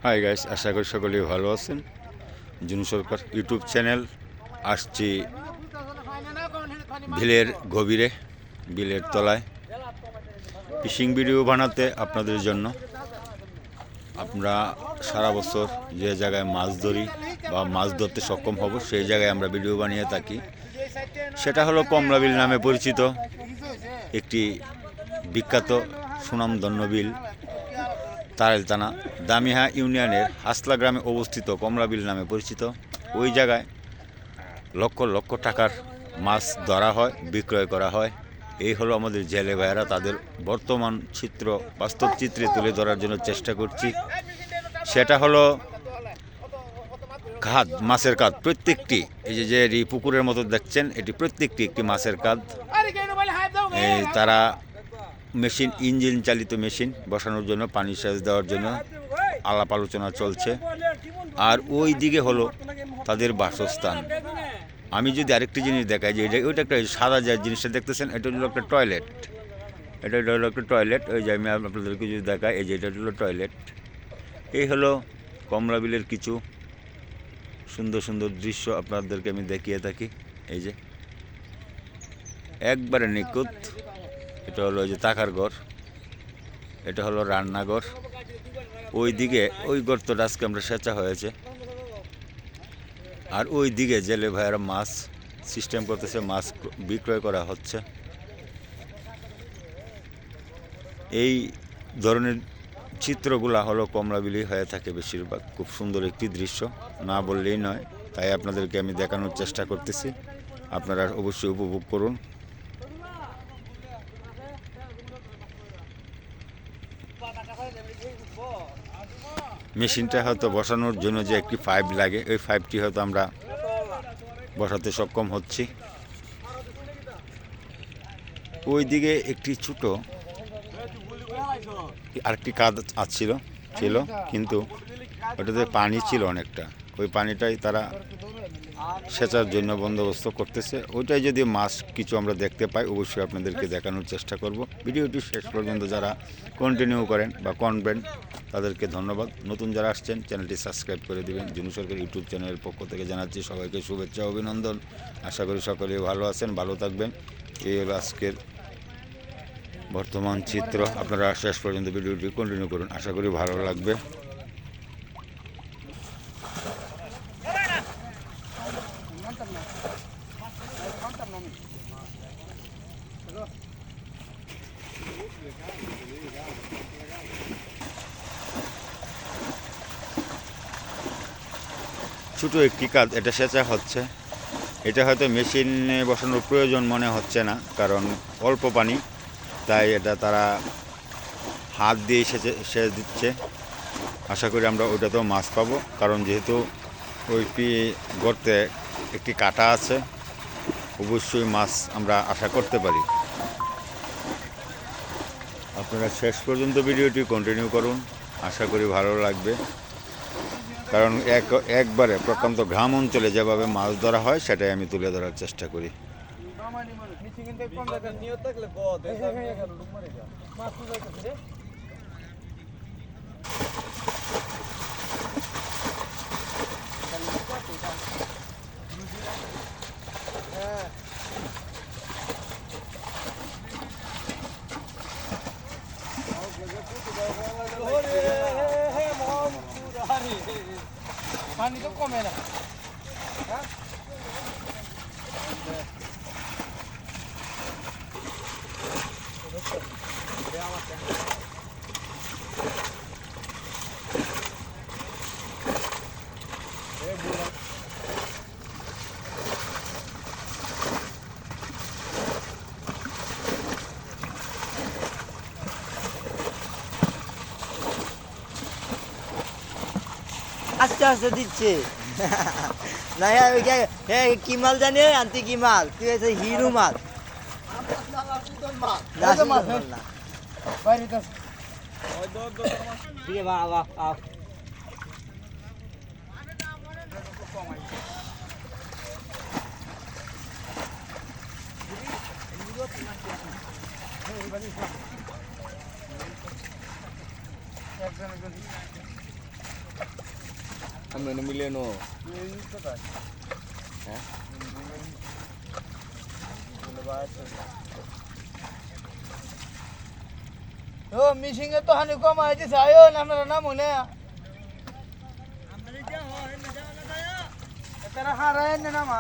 Hi guys, আশা করি সকলেই ভালো আছেন। জুনু সরকার ইউটিউব চ্যানেল। আসছি বিলের গভীরে, বিলের তলায় ফিশিং ভিডিও বানাতে আপনাদের জন্য। আমরা সারা বছর যে জায়গায় মাছ ধরি বা মাছ ধরতে সক্ষম হব সেই জায়গায় আমরা ভিডিও বানিয়ে থাকি। সেটা হলো কমলা বিল নামে পরিচিত একটি বিখ্যাত সুনামধন্য বিল। তারেল থানা দামিহা ইউনিয়নের হাসলা গ্রামে অবস্থিত কমলা বিল নামে পরিচিত। ওই জায়গায় লক্ষ লক্ষ টাকার মাছ ধরা হয়, বিক্রয় করা হয়। এই হলো আমাদের জেলে ভাইয়েরা, তাদের বর্তমান চিত্র বাস্তব চিত্রে তুলে ধরার জন্য চেষ্টা করছি। সেটা হলো খাদ, মাছের কাদ। প্রত্যেকটি এই যে পুকুরের মতো দেখছেন, এটি প্রত্যেকটি একটি মাছের কাদ। তারা মেশিন, ইঞ্জিন চালিত মেশিন বসানোর জন্য, পানি সেচ দেওয়ার জন্য আলাপ আলোচনা চলছে। আর ওই দিকে হলো তাদের বাসস্থান। আমি যদি আরেকটি জিনিস দেখাই, যে ওইটা একটা সাদা যে জিনিসটা দেখতেছেন, এটা হলো একটা টয়লেট। এটা হলো একটা টয়লেট। ওই যে আমি আপনাদেরকে যদি দেখাই, এই যে এটা হলো টয়লেট। এই হলো কমলা বিলের কিছু সুন্দর সুন্দর দৃশ্য আপনাদেরকে আমি দেখিয়ে থাকি। এই যে একবারে নিখুঁত। এটা হলো ওই যে থাকার ঘর, এটা হলো রান্নাঘর। ওই দিকে ওই গর্তটা আজকে আমরা সেচা হয়েছে। আর ওই দিকে জেলে ভাইয়েরা মাছ সিস্টেম করতেছে, মাছ বিক্রয় করা হচ্ছে। এই ধরনের চিত্রগুলা হলো কমলাবিলি হয়ে থাকে বেশিরভাগ। খুব সুন্দর একটি দৃশ্য, না বললেই নয়। তাই আপনাদেরকে আমি দেখানোর চেষ্টা করতেছি, আপনারা অবশ্যই উপভোগ করুন। মেশিনটা হয়তো বসানোর জন্য যে একটি পাইপ লাগে, ওই পাইপটি হয়তো আমরা বসাতে সক্ষম হচ্ছি। ওই দিকে একটি ছোট আরেকটি কাদ ছিল, কিন্তু ওটাতে পানি ছিল অনেকটা। ওই পানিটাই তারা সেচার জন্য বন্দোবস্ত করতেছে। ওইটাই যদি মাছ কিছু আমরা দেখতে পাই, অবশ্যই আপনাদেরকে দেখানোর চেষ্টা করব। ভিডিওটি শেষ পর্যন্ত যারা কন্টিনিউ করেন বা করবেন তাদেরকে ধন্যবাদ। নতুন যারা আসছেন চ্যানেলটি সাবস্ক্রাইব করে দিবেন। জুনু সরকার ইউটিউব চ্যানেলের পক্ষ থেকে জানাচ্ছি সবাইকে শুভেচ্ছা, অভিনন্দন। আশা করি সকলেই ভালো আছেন, ভালো থাকবেন। এই হলো আজকের বর্তমান চিত্র। আপনারা শেষ পর্যন্ত ভিডিওটি কন্টিনিউ করুন, আশা করি ভালো লাগবে। ছোটো একটি কাজ, এটা সেচা হচ্ছে। এটা হয়তো মেশিনে বসানোর প্রয়োজন মনে হচ্ছে না, কারণ অল্প পানি, তাই এটা তারা হাত দিয়ে সেচ দিচ্ছে। আশা করি আমরা ওইটাতেও মাছ পাবো, কারণ যেহেতু ওই গর্তে একটি কাটা আছে, অবশ্যই মাছ আমরা আশা করতে পারি। আপনারা শেষ পর্যন্ত ভিডিওটি কন্টিনিউ করুন, আশা করি ভালো লাগবে। কারণ একবারে প্রত্যন্ত গ্রাম অঞ্চলে যেভাবে মাছ ধরা হয় সেটাই আমি তুলে ধরার চেষ্টা করি। পানি তো কমে না। আস্তে আস্তে দিচ্ছে না। কি মাল জানি আনতে, কি মাল তুই হচ্ছে হিরো মাল আমরা মিলে নো ও মিশিং এ তো হানি কম আছে আয়ো আপনারা নাম মনে তারা হারায় না মা